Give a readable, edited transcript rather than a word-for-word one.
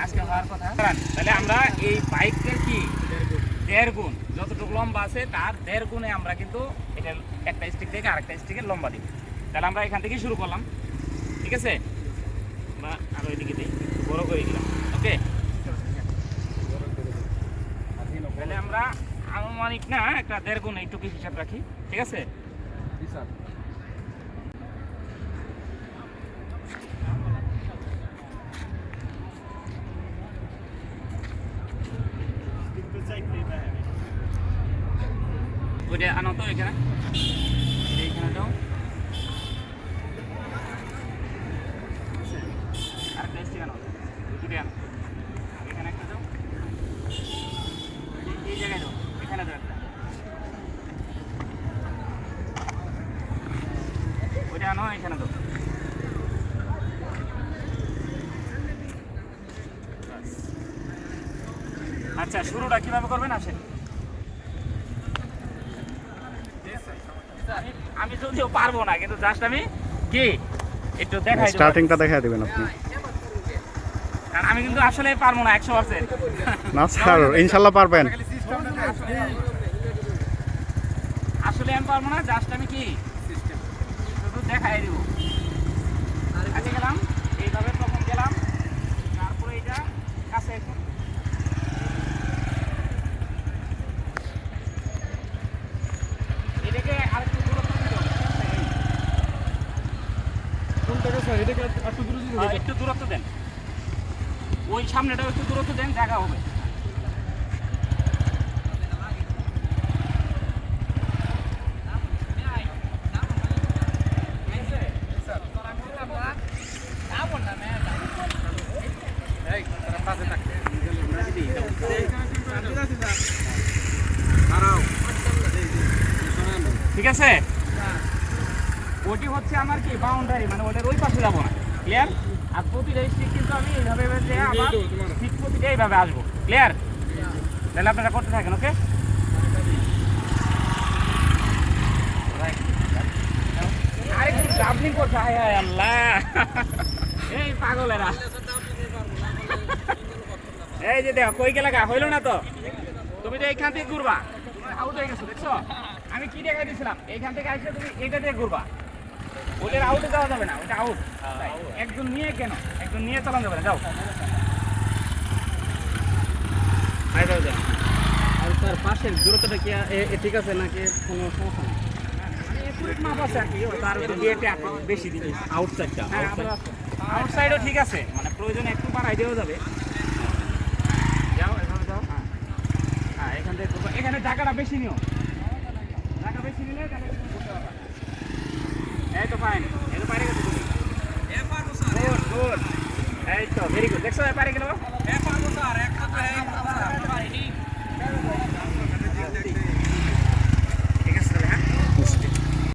আজকে হওয়ার কথা। তাহলে আমরা এই বাইকটার কি 1.5 গুণ যতটুকু লম্বা আছে তার 1.5 গুণে আমরা কিন্তু এটা একটা স্টিক থেকে আরেকটা স্টিকের লম্বা দিব। তাহলে আমরা এখান থেকে শুরু করলাম, ঠিক আছে? বা আরো এদিকে দিই, বড় করে দিলাম। ওকে, তাহলে আমরা আনুমানিক না একটা 1.5 গুণ এইটুকু হিসাব রাখি, ঠিক আছে? ওইটা আনো তো এখানে, এইখানে দাও। আরেকটা স্টিক আনো, দুটো আনো, এখানে একটা দাও, এই জায়গায় দাও, এখানে দাও একটা। ওইটা আনো, এখানে দাও। আচ্ছা, শুরুটা কিভাবে করবেন আসেন। আমি যদিও পারবো না, কিন্তু জাস্ট আমি কি একটু দেখাই দেব, স্টার্টিংটা দেখাই দিবেন আপনি। কারণ আমি কিন্তু আসলে পারবো না 100%। না স্যার, ইনশাআল্লাহ পারবেন। আসলে আমি পারবো না, জাস্ট আমি কি শুধু দেখাই দিব। আগে গেলাম এইভাবে, প্রথম গেলাম, তারপরে এটা কাছে এটাকে আরেকটু দূরত্ব দিতে হবে। একটু দূরত্ব দেন, ওই সামনেটাও একটু দূরত্ব দেন, জায়গা হবে। ঠিক আছে, ওটি হচ্ছে আমার কি বাউন্ডারি, মানে ওটার ওই পাশে যাবো না। ক্লিয়ার? আর প্রতিটা স্টিক কিন্তু আমি এইভাবে আবার ঠিক প্রতিটা এইভাবে আসবো। ক্লিয়ার? তাহলে আপনারা করতে থাকেন। ওকে, আরেকটু ডাবলিং করছে। হায় হায় আল্লাহ, এই পাগলেরা। এই যে দেখো কই গেলা, হইল না তো? তুমি তো এইখান থেকে ঘুরবা, আউট হয়ে গেছো, দেখছো? আমি কি দেখাই দিয়েছিলাম, এইখান থেকে আসলে তুমি এইটা দিয়ে ঘুরবা। ওদের আউটে যাওয়া যাবে না, ওটা আউট। একজন নিয়ে কেন, একজন নিয়ে চালানো যাবে না। যাও, যাও যাও। আর তার পাশের দূরত্বটা কি ঠিক আছে নাকি কোনো সমস্যা নেই? মাপ আছে আর কি, তার দিয়ে বেশি দিন আউটসাইডটা আউটসাইডও ঠিক আছে, মানে প্রয়োজনে একটু বাড়াই দেওয়া যাবে। যাও, এভাবে যাও। হ্যাঁ হ্যাঁ, এখান থেকে এখানে জায়গাটা বেশি নিও, জায়গা বেশি নিলে তাহলে তুমি করতে পারবা। এই তো ফাইন, এই তো পারে গেছো তুমি। গুড গুড, এই তো ভেরি গুড। দেখছো পারে গেল।